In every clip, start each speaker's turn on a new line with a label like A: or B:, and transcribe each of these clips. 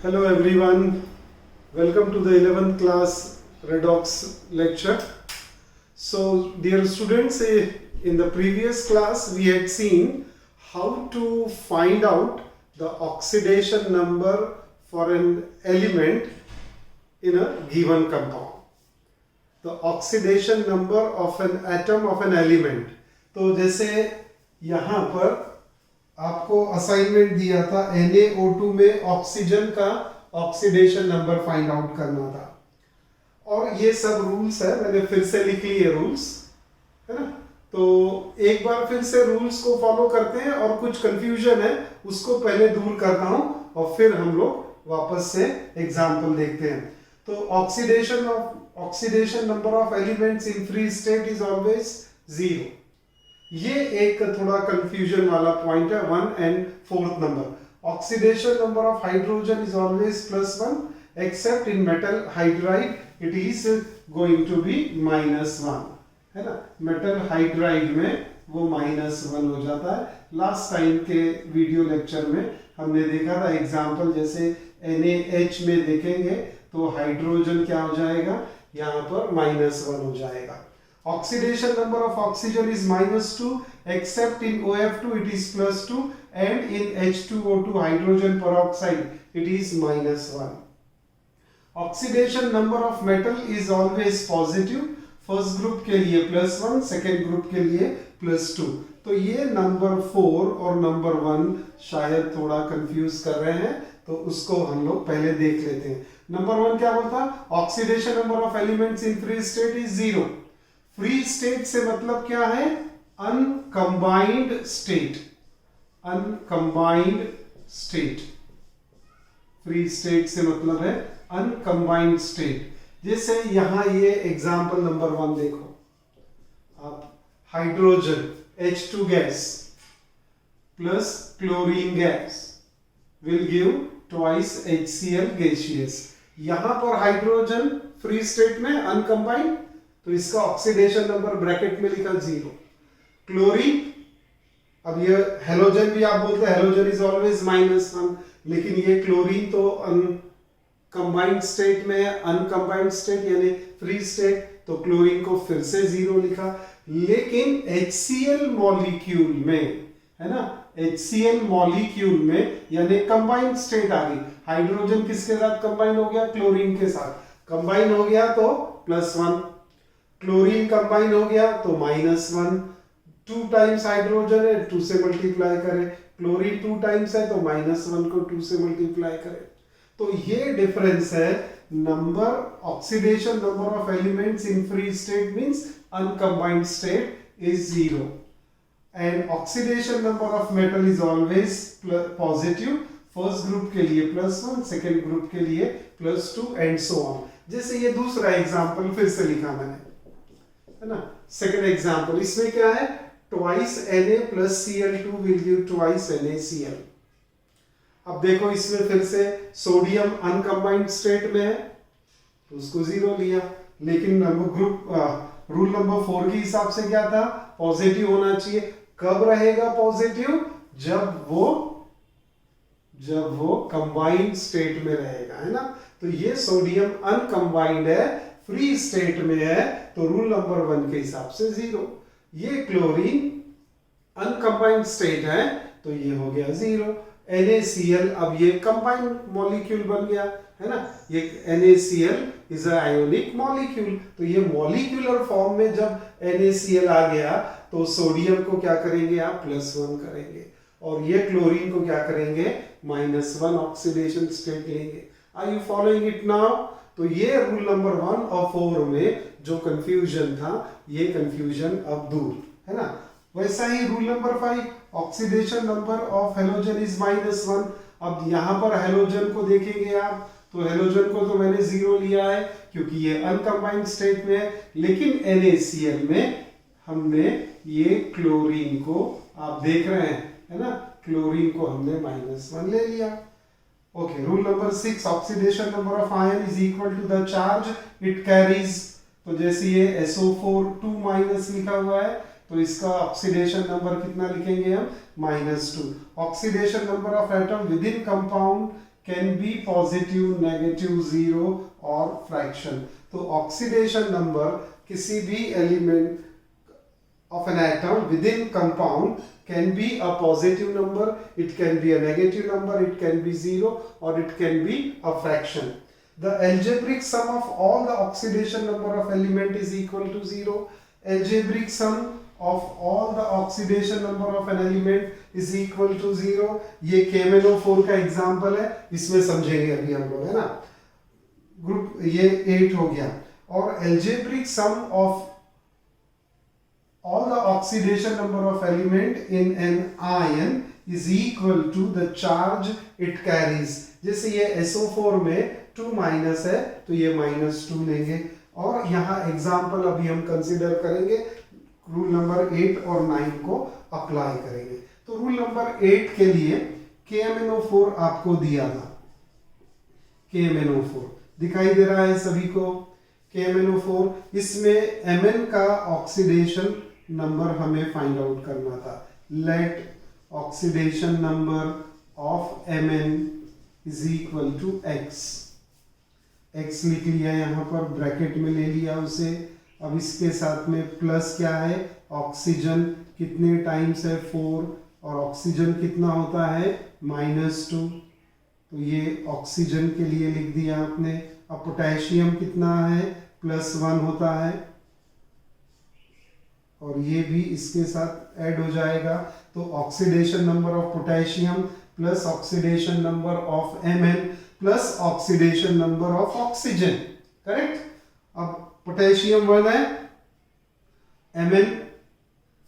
A: Hello everyone, welcome to the 11th class redox lecture. So dear students, in the previous class we had seen how to find out the oxidation number for an element in a given compound. The oxidation number of an atom of an element. तो जैसे यहाँ पर आपको assignment दिया था NaO2 में oxygen का oxidation number find out करना था और ये सब रूल्स है, मैंने फिर से लिख लिए रूल्स, है ना। तो एक बार फिर से रूल्स को फॉलो करते हैं और कुछ कंफ्यूजन है उसको पहले दूर करता हूं और फिर हम लोग वापस से एग्जांपल देखते हैं। तो oxidation number of elements in free state is always 0। ये एक थोड़ा कंफ्यूजन वाला पॉइंट है। 1 and 4th number oxidation number of hydrogen is always +1 except in metal hydride it is going to be -1, है ना। मेटल हाइड्राइड में वो -1 हो जाता है। लास्ट टाइम के वीडियो लेक्चर में हमने देखा था एग्जांपल, जैसे NaH में देखेंगे तो हाइड्रोजन क्या हो जाएगा, यहाँ पर -1 हो जाएगा। Oxidation number of oxygen is -2 except in OF2 it is +2 and in H2O2 hydrogen peroxide it is -1. Oxidation number of metal is always positive, first group के लिए +1, सेकेंड ग्रुप के लिए +2। तो ये नंबर 4 और नंबर 1 शायद थोड़ा कंफ्यूज कर रहे हैं, तो उसको हम लोग पहले देख लेते हैं। नंबर 1 क्या बोलता, oxidation number of elements in free state is 0। Free state से मतलब क्या है, अनकंबाइंड स्टेट। अनकंबाइंड स्टेट, फ्री स्टेट से मतलब है अनकंबाइंड स्टेट। जैसे यहां ये एग्जांपल नंबर 1 देखो, आप hydrogen H2 gas plus chlorine gas will give twice HCl gaseous. यहां पर हाइड्रोजन फ्री स्टेट में अनकंबाइंड, तो इसका ऑक्सीडेशन नंबर ब्रैकेट में लिखा 0। क्लोरीन, अब ये हेलोजन भी आप बोलते हैं हेलोजन इज ऑलवेज -1, लेकिन ये क्लोरीन तो अनकंबाइंड स्टेट में है। अनकंबाइंड स्टेट यानी फ्री स्टेट, तो क्लोरीन को फिर से 0 लिखा। लेकिन HCl मॉलिक्यूल में, है ना, HCl मॉलिक्यूल में यानी कंबाइंड स्टेट आ गई। हाइड्रोजन किसके साथ कंबाइन हो गया, क्लोरीन के साथ कंबाइन हो गया तो +1, क्लोरीन कंबाइन हो गया तो -1। 2 टाइम्स हाइड्रोजन है, 2 से मल्टीप्लाई करें, क्लोरीन 2 टाइम्स है तो -1 को 2 से मल्टीप्लाई करें। तो ये डिफरेंस है number, oxidation number of elements in free state means uncombined state is 0 and oxidation number of metal is always positive. First group के लिए +1, सेकेंड ग्रुप के लिए +2 एंड सो ऑन। जैसे ये दूसरा एग्जांपल फिर से लिखा मैंने, है ना। सेकेंड एग्जांपल, इसमें क्या है, twice Na plus Cl2 will give twice NaCl। अब देखो इसमें फिर से सोडियम अनकंबाइंड स्टेट में है तो उसको 0 लिया, लेकिन रूल नंबर 4 के हिसाब से क्या था, पॉजिटिव होना चाहिए। कब रहेगा पॉजिटिव, जब वो कंबाइंड स्टेट में रहेगा, है ना। तो ये सोडियम अनकंबाइंड है, फ्री स्टेट में है, तो रूल नंबर 1 के हिसाब से 0। ये क्लोरीन अनकंबाइंड स्टेट है तो ये हो गया 0। NaCl, अब ये कंबाइंड मॉलिक्यूल बन गया, है ना। ये NaCl is a ionic molecule, तो ये मॉलिक्यूलर फॉर्म में जब NaCl आ गया तो सोडियम को क्या करेंगे आप, +1 करेंगे, और ये क्लोरीन को क्या करेंगे, -1 ऑक्सीडेशन स्टेट लेंगे। Are you following it now. तो ये रूल नंबर 1 और 4 में जो कंफ्यूजन था, ये कंफ्यूजन अब दूर, है ना। वैसा ही rule number 5, oxidation number of halogen is -1। अब यहां पर हेलोजन को देखेंगे आप, तो हेलोजन को तो मैंने 0 लिया है क्योंकि ये अनकंबाइंड स्टेट में है, लेकिन NaCl में हमने ये क्लोरीन को, आप देख रहे हैं, है ना, क्लोरीन को हमने -1 ले लिया। Okay, rule number 6, oxidation number of ion is equal to the charge it carries. तो जैसे ये SO4 2- लिखा हुआ है तो इसका ऑक्सीडेशन नंबर कितना लिखेंगे हम, -2। Oxidation number of atom with in compound can be positive, negative, zero और फ्रैक्शन। तो ऑक्सीडेशन नंबर किसी भी element of an atom within compound can be a positive number, it can be a negative number, it can be zero, or it can be a fraction. The algebraic sum of all the oxidation number of element is equal to zero. Algebraic sum of all the oxidation number of an element is equal to zero. ये KMnO4 का example है, इसमें समझेंगे अभी हम लोग, है ना। ग्रुप ये 8 हो गया। और algebraic sum of all the oxidation number of element in an ion is equal to the charge it carries. जैसे ये SO4 में 2 माइनस है तो ये -2 लेंगे। और यहाँ एग्जाम्पल अभी हम कंसिडर करेंगे, रूल नंबर 8 और 9 को अप्लाई करेंगे। तो रूल नंबर 8 के लिए KMnO4 आपको दिया था, KMnO4 दिखाई दे रहा है सभी को। KMnO4, इसमें Mn का ऑक्सीडेशन नंबर हमें फाइंड आउट करना था। Let oxidation number of Mn is equal to x। x लिख लिया यहाँ पर, ब्रैकेट में ले लिया उसे। अब इसके साथ में प्लस क्या है, ऑक्सीजन कितने टाइम्स है 4, और ऑक्सीजन कितना होता है -2, तो ये ऑक्सीजन के लिए लिख दिया आपने। अब पोटेशियम कितना है, +1 होता है, और ये भी इसके साथ ऐड हो जाएगा। तो oxidation number of potassium plus oxidation number of Mn plus oxidation number of oxygen, correct. अब पोटेशियम 1 है, Mn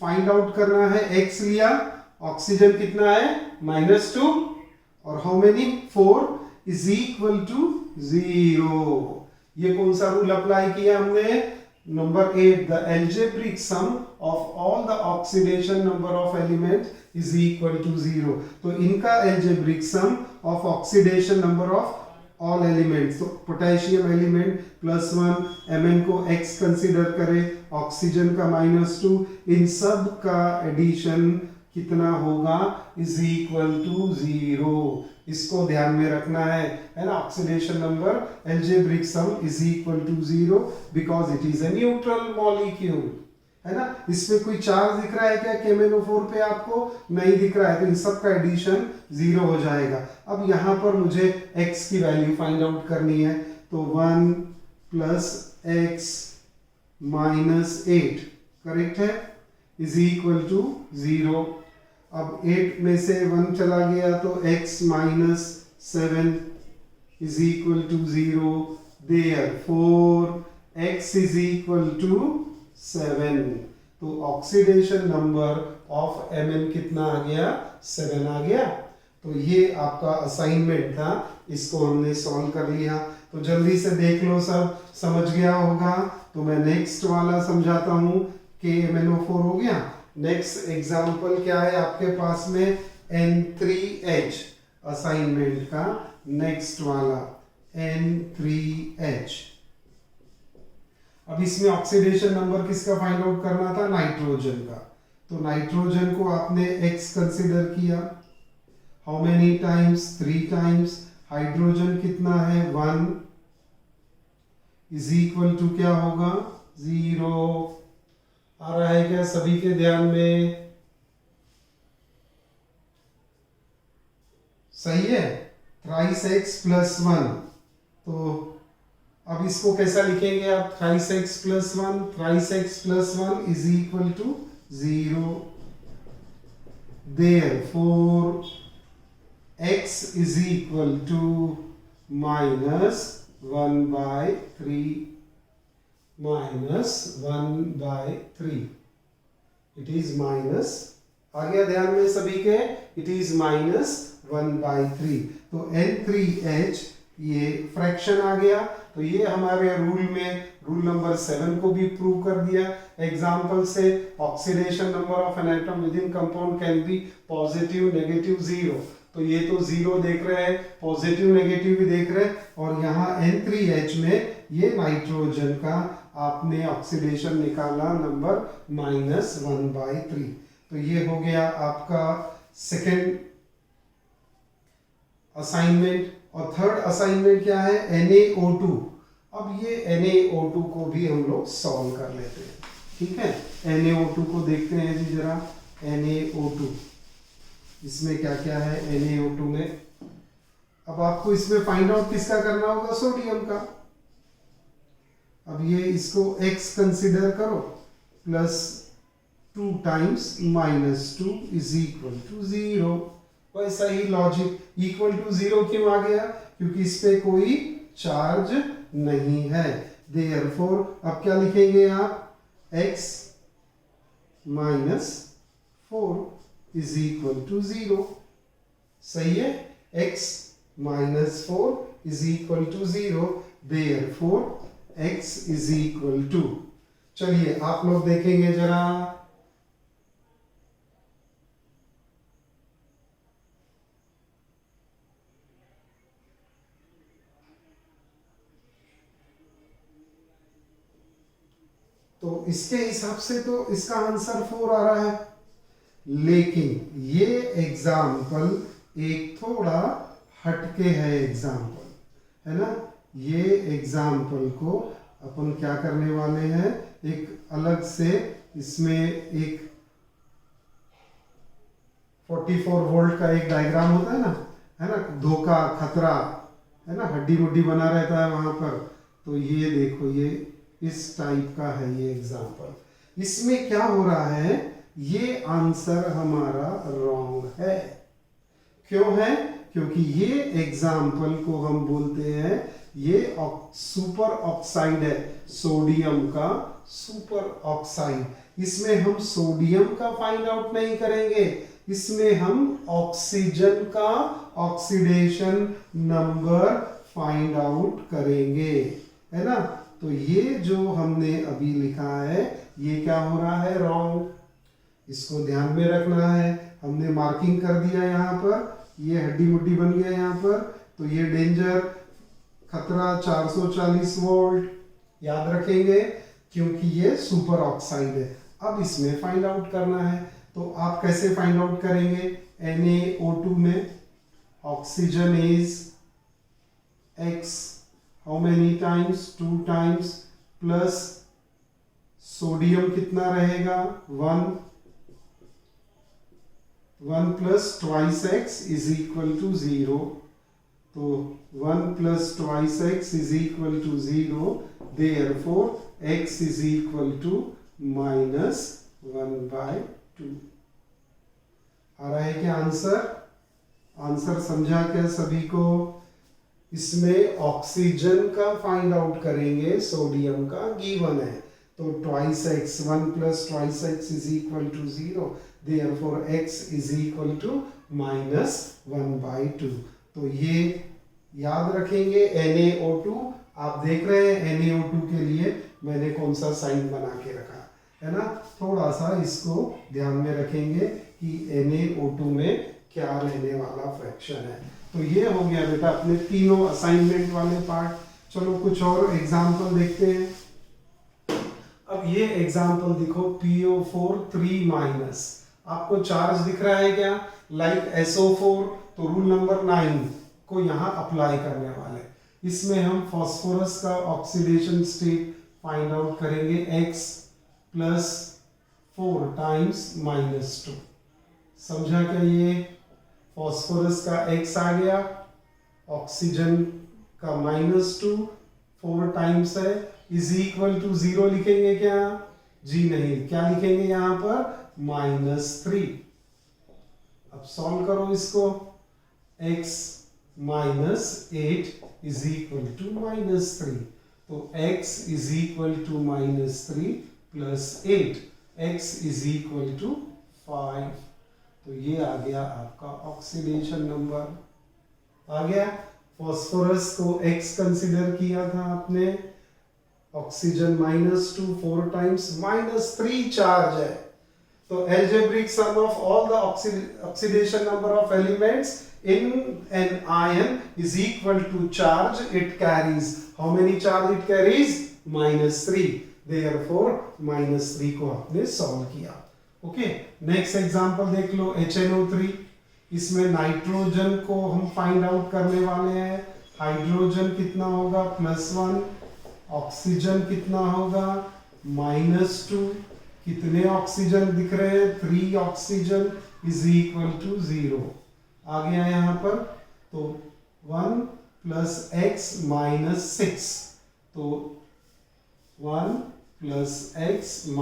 A: फाइंड आउट करना है, x लिया, ऑक्सीजन कितना है -2, और how many 4 is equal to 0। ये कौन सा रूल अप्लाई किया हमने, number 8, the algebraic sum of all the oxidation number of element is equal to 0। तो इनका algebraic sum of oxidation number of all elements, तो पोटेशियम एलिमेंट +1, Mn को x consider करें, ऑक्सीजन का -2, इन सब का एडिशन कितना होगा, इज इक्वल टू 0। इसको ध्यान में रखना है ना। Oxidation number algebraic sum is equal to 0 because it is a neutral molecule, है ना। इसमें कोई चार्ज दिख रहा है क्या KMnO4 पे, आपको नहीं दिख रहा है, तो इन सब का एडिशन 0 हो जाएगा। अब यहाँ पर मुझे x की वैल्यू फाइंड आउट करनी है, तो 1 + x - 8 करेक्ट है, इज इक्वल टू 0। अब 8 में से 1 चला गया तो x - 7 is equal to 0, therefore x is equal to 7। तो ऑक्सीडेशन नंबर ऑफ Mn कितना आ गया, 7 आ गया। तो ये आपका असाइनमेंट था, इसको हमने सॉल्व कर लिया। तो जल्दी से देख लो, सब समझ गया होगा। तो मैं नेक्स्ट वाला समझाता हूँ, KMnO4 हो गया। नेक्स्ट एग्जाम्पल क्या है आपके पास में, N3H असाइनमेंट का नेक्स्ट वाला N3H। अब इसमें ऑक्सीडेशन नंबर किसका फाइंड आउट करना था, नाइट्रोजन का। तो नाइट्रोजन को आपने x कंसीडर किया, how many times, 3 times. Hydrogen कितना है 1, इज इक्वल टू क्या होगा 0। आ रहा है क्या सभी के ध्यान में, सही है। थ्राइस x + 1, तो अब इसको कैसा लिखेंगे आप, thrice x + 1, thrice x + 1 is equal to 0। Therefore x is equal to -1/3 -1/3, it is minus, आ गया ध्यान में सभी के, इट इज -1/3। तो N3H ये फ्रैक्शन आ गया। तो ये हमारे रूल में रूल नंबर 7 को भी प्रूव कर दिया एग्जाम्पल से। Oxidation number of an atom with in compound can be positive, negative, 0। तो ये तो 0 देख रहे हैं, पॉजिटिव नेगेटिव भी देख रहे हैं। और यहाँ N3H में ये नाइट्रोजन का आपने ऑक्सीडेशन निकाला नंबर -1/3। तो ये हो गया आपका सेकेंड असाइनमेंट। और थर्ड असाइनमेंट क्या है, NaO2। अब ये NaO2 को भी हम लोग सॉल्व कर लेते हैं, ठीक है। NaO2 को देखते हैं जी जरा, NaO2 इसमें क्या क्या है NaO2 में। अब आपको इसमें फाइंड आउट किसका करना होगा, सोडियम का। अब ये इसको x कंसिडर करो, plus 2 times -2 is equal to 0। वैसा ही लॉजिक, इक्वल टू 0 क्यों आ गया, क्योंकि इस पे कोई चार्ज नहीं है। देयरफॉर अब क्या लिखेंगे आप, x -4 इज इक्वल टू 0। सही है, x -4 is equal to 0, therefore x is equal to, चलिए आप लोग देखेंगे जरा, तो इसके हिसाब से तो इसका आंसर 4 आ रहा है, लेकिन ये एग्जाम्पल एक थोड़ा हटके है एग्जाम्पल, है ना। ये एग्जाम्पल को अपन क्या करने वाले हैं, एक अलग से इसमें एक 44 वोल्ट का एक डायग्राम होता है ना, धोखा खतरा, है ना, हड्डी मुड्डी बना रहता है वहां पर। तो ये देखो, ये इस टाइप का है ये एग्जाम्पल। इसमें क्या हो रहा है, ये आंसर हमारा रॉन्ग है। क्यों है, क्योंकि ये एग्जाम्पल को हम बोलते हैं, ये सुपर ऑक्साइड है, सोडियम का सुपर ऑक्साइड। इसमें हम सोडियम का फाइंड आउट नहीं करेंगे, इसमें हम ऑक्सीजन का ऑक्सीडेशन नंबर फाइंड आउट करेंगे, है ना। तो ये जो हमने अभी लिखा है, ये क्या हो रहा है, रॉन्ग। इसको ध्यान में रखना है, हमने मार्किंग कर दिया यहाँ पर, ये हड्डी मुड्डी बन गया यहाँ पर, तो ये डेंजर खतरा 440 वोल्ट याद रखेंगे, क्योंकि ये सुपर ऑक्साइड है। अब इसमें फाइंड आउट करना है, तो आप कैसे फाइंड आउट करेंगे, NaO2 में oxygen is x, how many times, 2 times, plus sodium कितना रहेगा, 1 plus twice x is equal to 0। तो 1 plus twice x is equal to 0, therefore x is equal to -1/2। आ रहा है क्या आंसर, आंसर समझा क्या सभी को। इसमें ऑक्सीजन का फाइंड आउट करेंगे, सोडियम का गिवन है, तो twice x, 1 plus twice x is equal to 0, therefore x is equal to -1/2। तो ये याद रखेंगे। NaO2 आप देख रहे हैं, NaO2 के लिए मैंने कौन सा साइन बना के रखा है ना, थोड़ा सा इसको ध्यान में रखेंगे कि NaO2 में क्या रहने वाला फ्रैक्शन है। तो ये हो गया बेटा अपने तीनों असाइनमेंट वाले पार्ट। चलो कुछ और एग्जाम्पल देखते हैं। अब ये एग्जाम्पल देखो, PO4 3-, आपको चार्ज दिख रहा है क्या, लाइक SO4, तो रूल नंबर 9 को यहाँ अप्लाई करने वाले। इसमें हम फास्फोरस का ऑक्सीडेशन स्टेट फाइंड आउट करेंगे, x प्लस 4 टाइम्स -2। समझा क्या, ये फास्फोरस का x आ गया, ऑक्सीजन का -2, 4 टाइम्स है, इज इक्वल टू 0 लिखेंगे क्या, जी नहीं, क्या लिखेंगे यहाँ पर, -3। अब सॉल्व करो इसको, x -8 इज इक्वल टू -3, तो x is equal to -3 plus 8, x is equal to 5। तो ये आ गया आपका ऑक्सीडेशन नंबर आ गया। फास्फोरस को x कंसीडर किया था आपने, ऑक्सीजन -2, 4 टाइम्स, -3 चार्ज है, तो algebraic sum of all the oxidation number of elements in an ion is equal to charge it carries. How many charge it carries? -3. Therefore -3 को आपने solve किया। Okay, next example देख लो, HNO3। इसमें nitrogen को हम find out करने वाले हैं। हाइड्रोजन कितना होगा +1, ऑक्सीजन कितना होगा -2। कितने ऑक्सीजन दिख रहे हैं 3 ऑक्सीजन इज इक्वल टू 0 आ गया यहाँ पर। तो 1 + x - 6, तो 1 + x -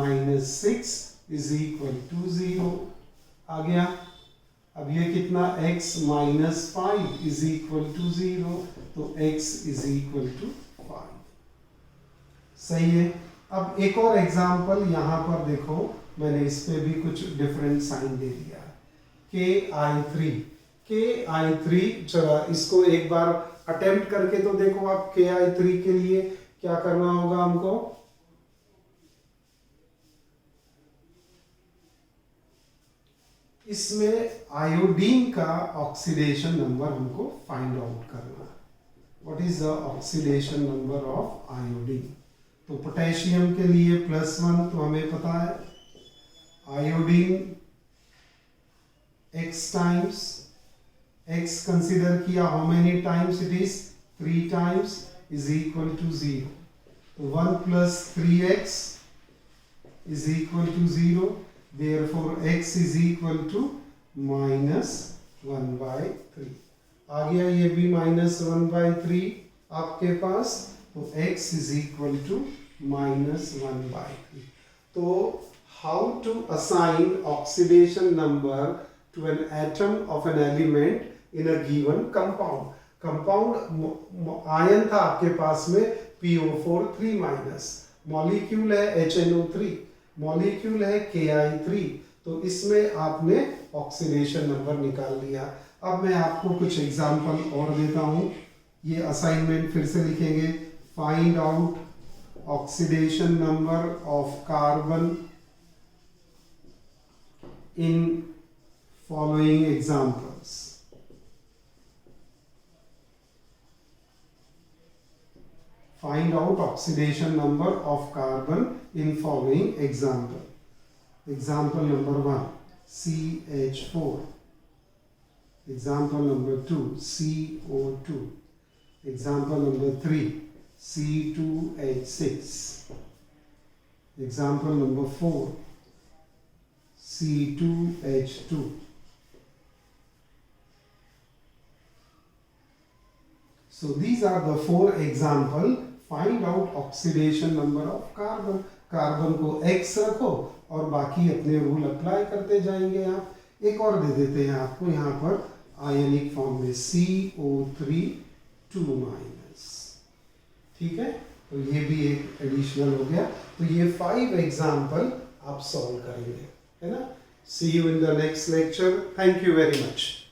A: 6 इज इक्वल टू 0 आ गया। अब ये कितना x - 5 इज इक्वल टू 0, तो x इज इक्वल टू 5। सही है। अब एक और एग्जांपल यहाँ पर देखो, मैंने इस पे भी कुछ डिफरेंट साइन दे दिया है। KI3 चला, इसको एक बार अटेम्प्ट करके तो देखो आप। KI3 के लिए क्या करना होगा हमको, इसमें आयोडीन का ऑक्सीडेशन नंबर हमको फाइंड आउट करना है। What is the oxidation number of iodine. तो पोटेशियम के लिए +1, तो हमें पता है iodine x times, x consider किया, how many times it is 3 times is equal to 0। तो 1 + 3x is equal to 0, therefore x is equal to -1/3 आ गया। ये भी -1/3 आपके पास, तो x is equal to -1/3। तो how to assign oxidation number to an atom of an element in a given compound। Compound ion था आपके पास में PO4 3-, मॉलिक्यूल है HNO3, मॉलिक्यूल है KI3, तो इसमें आपने ऑक्सीडेशन नंबर निकाल लिया। अब मैं आपको कुछ एग्जांपल और देता हूं। ये असाइनमेंट फिर से लिखेंगे, find out oxidation number of carbon in following examples. Find out oxidation number of carbon in following example. Example number 1, CH4. Example number 2, CO2. Example number 3, C2H6. Example number 4, C2H2. So these are the 4 example. Find out oxidation number of carbon. Carbon को x रखो और बाकी अपने rule apply करते जाएंगे आप। एक और दे देते हैं आपको यहाँ पर आयनिक फॉर्म में CO3 2-। ठीक है, तो ये भी एक एडिशनल हो गया। तो ये 5 एग्जाम्पल आप सॉल्व करेंगे, है ना। See you in the next lecture. Thank you very much.